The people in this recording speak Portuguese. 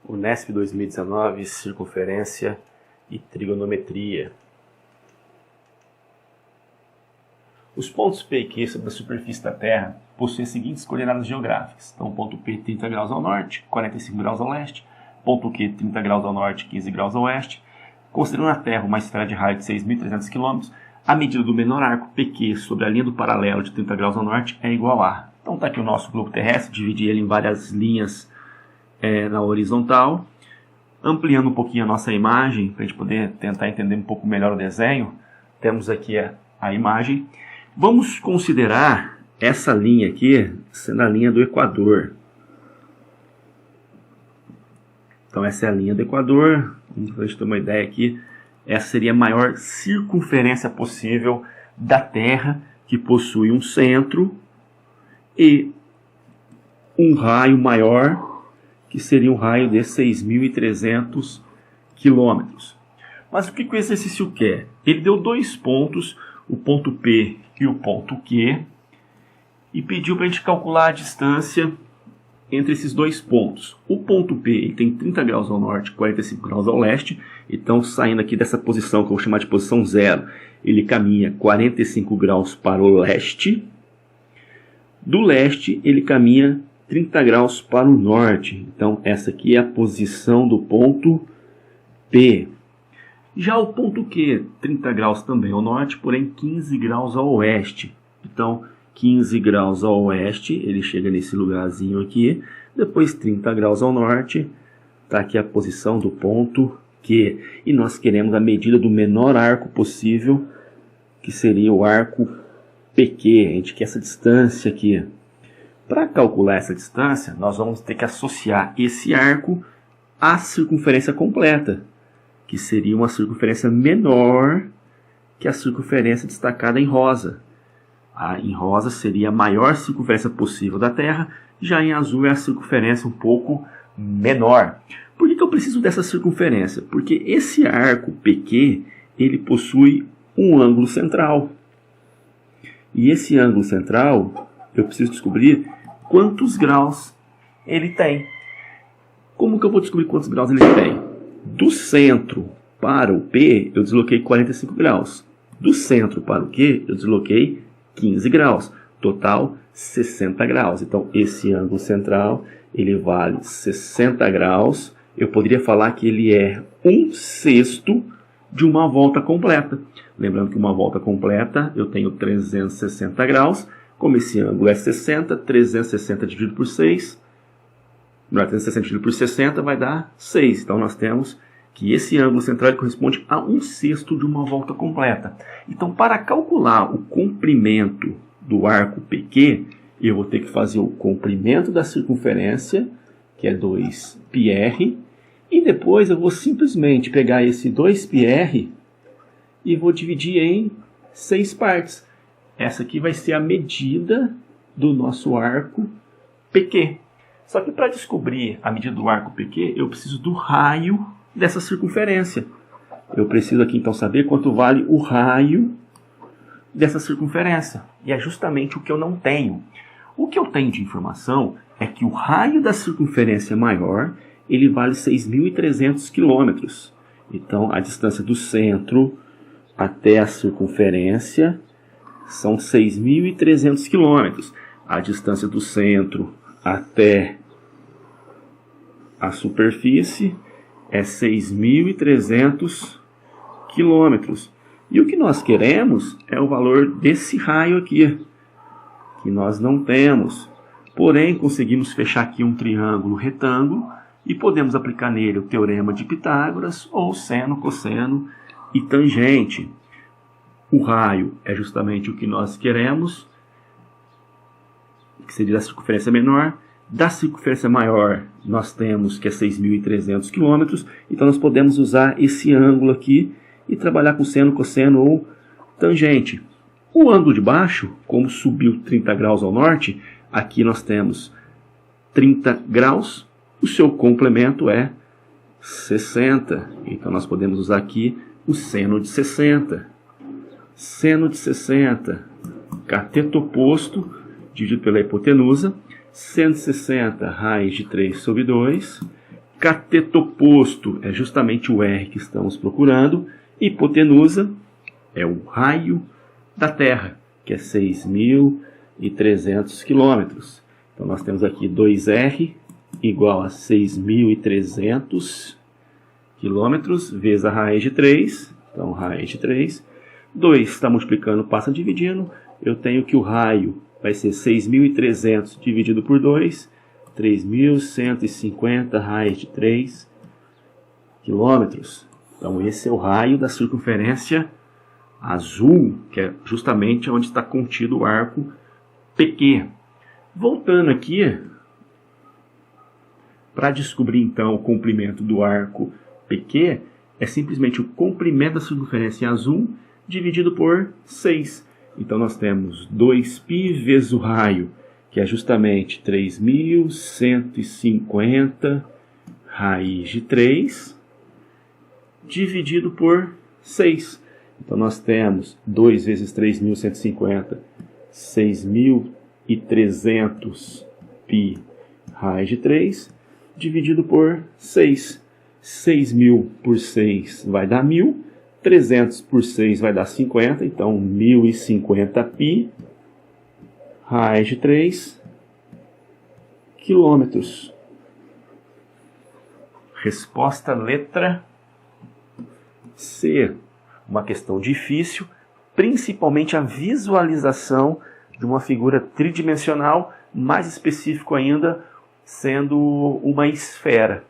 Unesp 2019, circunferência e trigonometria. Os pontos P e Q sobre a superfície da Terra possuem as seguintes coordenadas geográficas. Então, ponto P 30 graus ao norte, 45 graus ao leste, ponto Q 30 graus ao norte, 15 graus ao oeste. Considerando a Terra uma esfera de raio de 6.300 km, a medida do menor arco PQ sobre a linha do paralelo de 30 graus ao norte é igual a... Então está aqui o nosso globo terrestre, dividi ele em várias linhas na horizontal. Ampliando um pouquinho a nossa imagem, para a gente poder tentar entender um pouco melhor o desenho, temos aqui a imagem. Vamos considerar essa linha aqui sendo a linha do Equador. Então essa é a linha do Equador. Para a gente ter uma ideia aqui, essa seria a maior circunferência possível da Terra, que possui um centro e um raio maior, que seria um raio de 6.300 quilômetros. Mas o que o exercício quer? Ele deu dois pontos, o ponto P e o ponto Q, e pediu para a gente calcular a distância entre esses dois pontos. O ponto P tem 30 graus ao norte, 45 graus ao leste. Então, saindo aqui dessa posição, que eu vou chamar de posição zero, ele caminha 45 graus para o leste. Do leste, ele caminha 30 graus para o norte. Então, essa aqui é a posição do ponto P. Já o ponto Q, 30 graus também ao norte, porém 15 graus ao oeste. Então, 15 graus ao oeste, ele chega nesse lugarzinho aqui. Depois 30 graus ao norte, está aqui a posição do ponto Q. E nós queremos a medida do menor arco possível, que seria o arco PQ. A gente quer essa distância aqui. Para calcular essa distância, nós vamos ter que associar esse arco à circunferência completa, que seria uma circunferência menor que a circunferência destacada em rosa. Em rosa seria a maior circunferência possível da Terra, já em azul é a circunferência um pouco menor. Por que eu preciso dessa circunferência? Porque esse arco PQ, ele possui um ângulo central. E esse ângulo central, eu preciso descobrir quantos graus ele tem. Como que eu vou descobrir quantos graus ele tem? Do centro para o P, eu desloquei 45 graus. Do centro para o Q, eu desloquei 15 graus. Total, 60 graus. Então, esse ângulo central, ele vale 60 graus. Eu poderia falar que ele é 1/6 de uma volta completa. Lembrando que uma volta completa, eu tenho 360 graus. Como esse ângulo é 60, 360 dividido por 6... 360 dividido por 60 vai dar 6. Então, nós temos que esse ângulo central corresponde a 1/6 de uma volta completa. Então, para calcular o comprimento do arco PQ, eu vou ter que fazer o comprimento da circunferência, que é 2πr, e depois eu vou simplesmente pegar esse 2πr e vou dividir em 6 partes. Essa aqui vai ser a medida do nosso arco PQ. Só que para descobrir a medida do arco PQ, eu preciso do raio dessa circunferência. Eu preciso aqui então saber quanto vale o raio dessa circunferência. E é justamente o que eu não tenho. O que eu tenho de informação é que o raio da circunferência maior, ele vale 6.300 quilômetros. Então, a distância do centro até a circunferência são 6.300 quilômetros. A distância do centro até a superfície é 6.300 quilômetros. E o que nós queremos é o valor desse raio aqui, que nós não temos. Porém, conseguimos fechar aqui um triângulo retângulo e podemos aplicar nele o teorema de Pitágoras ou seno, cosseno e tangente. O raio é justamente o que nós queremos, que seria da circunferência menor. Da circunferência maior, nós temos que é 6.300 quilômetros. Então, nós podemos usar esse ângulo aqui e trabalhar com seno, cosseno ou tangente. O ângulo de baixo, como subiu 30 graus ao norte, aqui nós temos 30 graus. O seu complemento é 60. Então, nós podemos usar aqui o seno de 60. Seno de 60, cateto oposto, dividido pela hipotenusa. 160 raiz de 3 sobre 2, Cateto oposto é justamente o R que estamos procurando. Hipotenusa é o raio da Terra, que é 6.300 quilômetros. Então nós temos aqui 2R igual a 6.300 quilômetros vezes a raiz de 3. Então raiz de 3. 2 está multiplicando, passa dividindo. Eu tenho que o raio vai ser 6.300 dividido por 2. 3.150 raiz de 3 quilômetros. Então esse é o raio da circunferência azul, que é justamente onde está contido o arco PQ. Voltando aqui, para descobrir então o comprimento do arco PQ, é simplesmente o comprimento da circunferência azul dividido por 6. Então nós temos 2π vezes o raio, que é justamente 3.150 raiz de 3, dividido por 6. Então nós temos 2 vezes 3.150, 6.300 π raiz de 3, dividido por 6. 6.000 por 6 vai dar 1.000, 300 por 6 vai dar 50, então 1.050 π raiz de 3 quilômetros. Resposta letra C. Uma questão difícil, principalmente a visualização de uma figura tridimensional, mais específico ainda, sendo uma esfera.